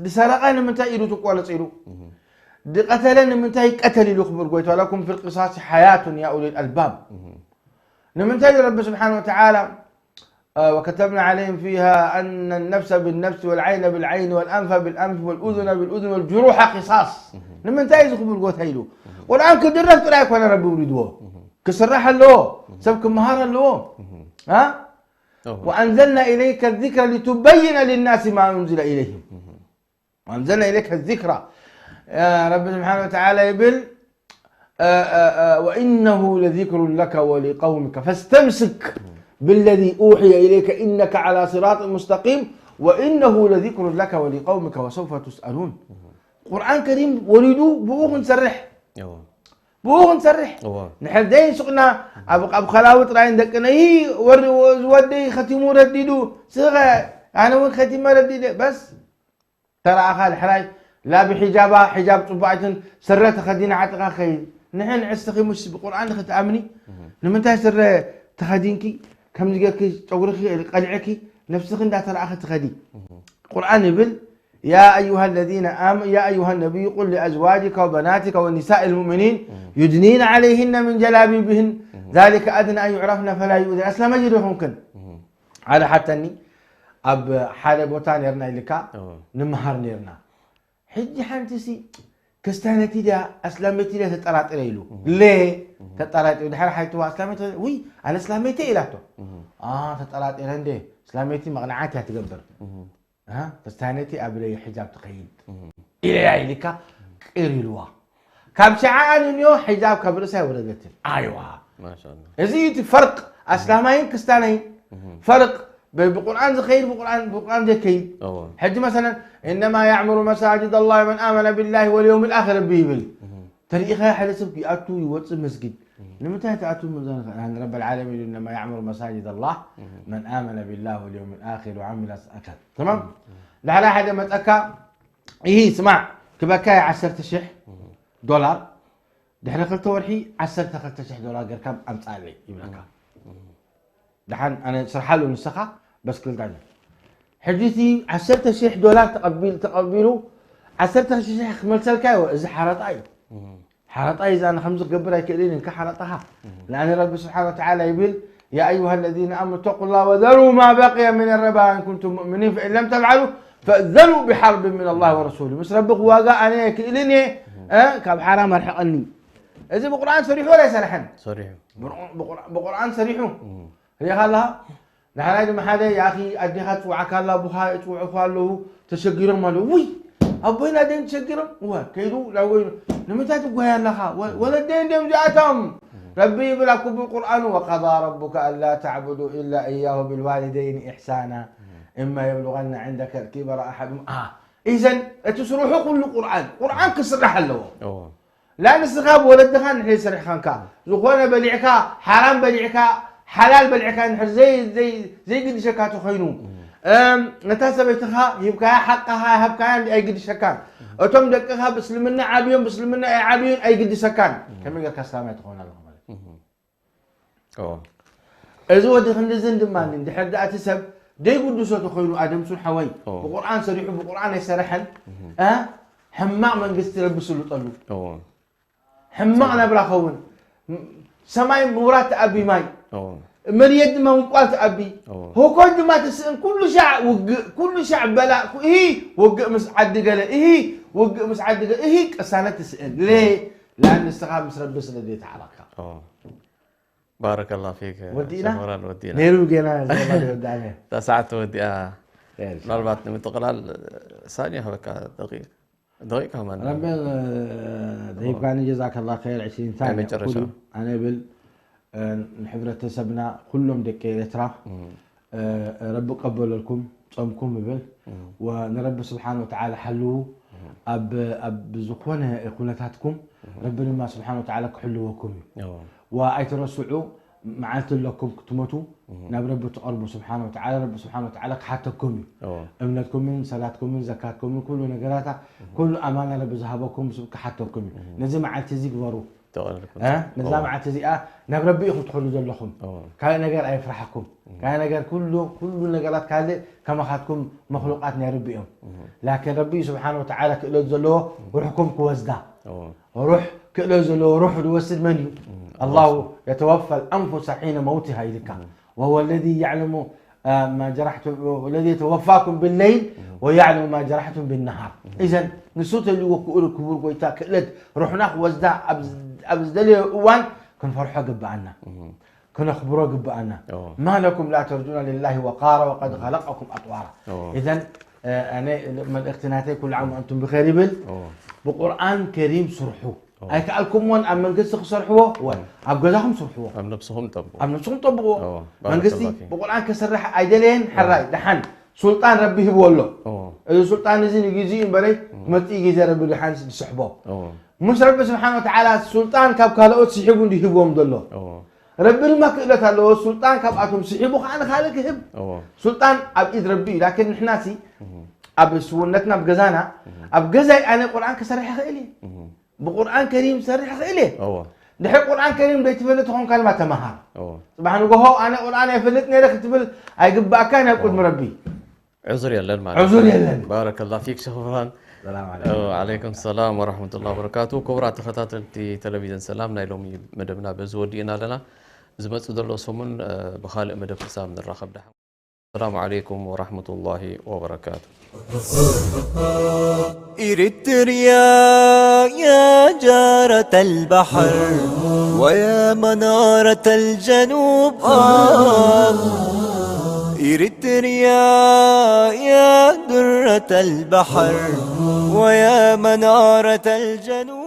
بسرقين من تاي يرو تقوى لصيرو قتلن من تاي قتل يخبر قويت ولكم في القصاص حياة يا أولي الألباب من تاي رب سبحانه وتعالى وكتبنا عليهم فيها أن النفس بالنفس والعين بالعين والأنف بالأنف والأذن بالأذن والجروح قصاص من تاي يخبر قويت هيلو والآن كدرت رأيك وانا ربي يريدوه كسرح له سبك مهارا له ها وأنزلنا إليك الذكر لتبين للناس ما أنزل إليهم وأنزلنا إليك الذكرى يا رب سبحانه وتعالى يقول وإنه لذكر لك ولقومك فاستمسك بالذي أوحي إليك إنك على صراط مستقيم وإنه لذكر لك ولقومك وسوف تسألون قرآن كريم ولدوا بوغ نسرح بوغ نسرح نحن دين سقنا أبو خلاوة راين دكنا هي ودي ختموا رددوا صغة أنا وين ختموا رددوا بس ترى أخال حراي لا بحجابها حجاب طباعة سرت خدينا عتقا خير نحن عستخي مش بالقرآن خت أمني لما انتهى سر تخدينكي كم جاكي تقولكي قلعكي نفسك انت ترى أخت خدي القرآن يقول يا أيها الذين آمنوا يا أيها النبي قل لأزواجك وبناتك ونساء المؤمنين يدنين عليهن من جلابيبهن ذلك أدنى أن يعرفن فلا يؤذن أسلم أجري ممكن على حتى أني أب حالة بوتان يرنا لك نمهر نيرنا حجي حانتسي كستانتي دا أسلامتي دا تطلعت إليلو ليه تطلعت إليلو دحر حيث أسلامتي وي على أسلامتي إلاتو تطلعت إليلو دي أسلامتي مغنعاتي هتقدر كستانتي أبلي حجاب تقيد إلي لك إريلوا كاب شعان نيو حجاب كبرسة ولدتين أيوة ما شاء الله يزيد فرق أسلامين كستانين فرق بالقرآن خير بالقرآن ذكي حج مثلا إنما يعمر مساجد الله من آمن بالله واليوم الآخر بيبل تاريخها حدث في أتو يوصل مسجد لما تأتوا عن رب العالمين إنما يعمر مساجد الله من آمن بالله واليوم الآخر وعمل أكل تمام لعلى حدا ما تأكا إيه اسمع كبكاي 10,000 دولار دحين قلت ورحي 10,000 دولار غير كم أمثالي يبلكا دحين أنا شرح له نسخة بس كل دعنا حديثي 10,000 دولار تقبلوا 10,000 خمل سلكاي إذا حرطاي حرطاي إذا أنا 5 قبرة كلين كحرطها لأن رب سبحانه وتعالى يقول يا أيها الذين آمنوا اتقوا الله وذروا ما بقي من الربا إن كنتم مؤمنين فإن لم تفعلوا فأذنوا بحرب من الله ورسوله مس ربك واقع أنا كإلني كاب حرام أرحقني إذا بقرآن صريح ولا يسرحن صريح بقرآن صريح هي خلها نحن ما حدا يا أخي أديها توعك الله بها توعك له تشجرهم ماله وي أبونا دين تشجرهم هو كيدو لو لما تقول يا الله ولا دين دم جاتهم ربي بلاكم بالقرآن وقضى ربك ألا تعبدوا إلا إياه بالوالدين إحسانا إما يبلغن عندك الكبر أحدهم إذن تسرحوا كل قرآن كسر حلو لا نسخاب ولا الدخان حي سرح خانكا زخوانا بلعكا حرام بلعكا حلال بلعكا نحر زي قد شكاتو خينو نتاسا بيتخا يبقى حقها هبكا أي قد شكان أتم دقها بسلمنا عابيون بسلمنا أي عابيون أي قد شكان كم يقول كسلامة تخونا لهم إذا ودي خندزن دمانين دي حد أتسب دي قدسوا تخينو آدم سن حوي بقرآن صريح بقرآن يسرحن حماق من قست يلبسوا له طلو حماقنا بلا خون سماي مرات أبي ماي مريد ما مقالت أبي هو كل ما تسأل كل شعب بلا وقع مسعد قال وقع مسعد قال كسانة تسأل ليه؟ لأن استخاب مسرب بس لدي تعلقها بارك الله فيك ودينا ودينا نيرو جينا زي ما ودعنا تسعت ودي نربط نمتقلال ثانية هبك دقيقة كمان ربي ضيف كان جزاك الله خير 20 ثانية أنا بال نحبرة تسبنا كلهم دكيلترا رب قبل لكم صومكم بال ونرب سبحانه وتعالى حلوه أب زخونة قناتكم ربنا ما سبحانه وتعالى كحلوكم وآية الرسول معلت لكم تموتوا ناب رب تقربوا سبحانه وتعالى رب سبحانه وتعالى حتىكم أمنتكم من صلاتكم من زكاتكم من كل نجاراتها كل أمانة رب ذهبكم حتىكم نزل معلت زيك ورو نزل معلت زي ناب رب يخد خلوا ذلهم كان نجار أي فرحكم كان نجار كل نجارات كذا كما خدكم مخلوقات يا ربي لكن ربي سبحانه وتعالى كله ذلوا وروحكم كوزدا روح كله ذلوا روح الوسد مني الله يتوفى الأنفس حين موتها إليك وهو الذي يعلم ما جرحتم والذي يتوفاكم بالليل ويعلم ما جرحتم بالنهار إذن نسوت اللي وكؤر كبر قويتا كلت روحنا وزدا أبزدلي وان كن فرحة قب عنا كن أخبره قب عنا ما لكم لا ترجون لله وقارا وقد خلقكم أطوارا إذن أنا من الاقتناتي كل عام وأنتم بخير بقرآن كريم صرحوا أي كألكم وان أم من قصة صرحوا وان أبجزهم صرحوا أم نفسهم طبقوا من قصتي بقرآن كسرح أيدلين حراي دحن سلطان ربي هو الله إذا سلطان نزين يجيزين بري ما تيجي زي ربي دحن سحبه مش رب سبحانه وتعالى سلطان كاب كلاوت سحبون دي هبهم دلله ربي ما كله تلو سلطان كاب أتم سحبوا أنا خالق هب سلطان أبيد ربي لكن إحنا سي أب سونتنا بجزانا أبجزاي أنا القرآن كسرح خيلي بقرآن كريم سرح خيلي دحين القرآن كريم بيتفلت هون كلمة مهار سبحان الله أنا القرآن يفلتني لك تفل أيقب كان يقول مربي عذر يلا عذر يلا بارك الله فيك شكرا السلام عليكم وعليكم السلام ورحمة الله وبركاته كبرات خطات تلفزيون سلامنا اليوم مدبنا بزودينا لنا زمت دلو سمن بخالق مدب حسام من الرخب دحين السلام عليكم ورحمة الله وبركاته إريتريا يا جارة البحر ويا منارة الجنوب إريتريا يا درة البحر ويا منارة الجنوب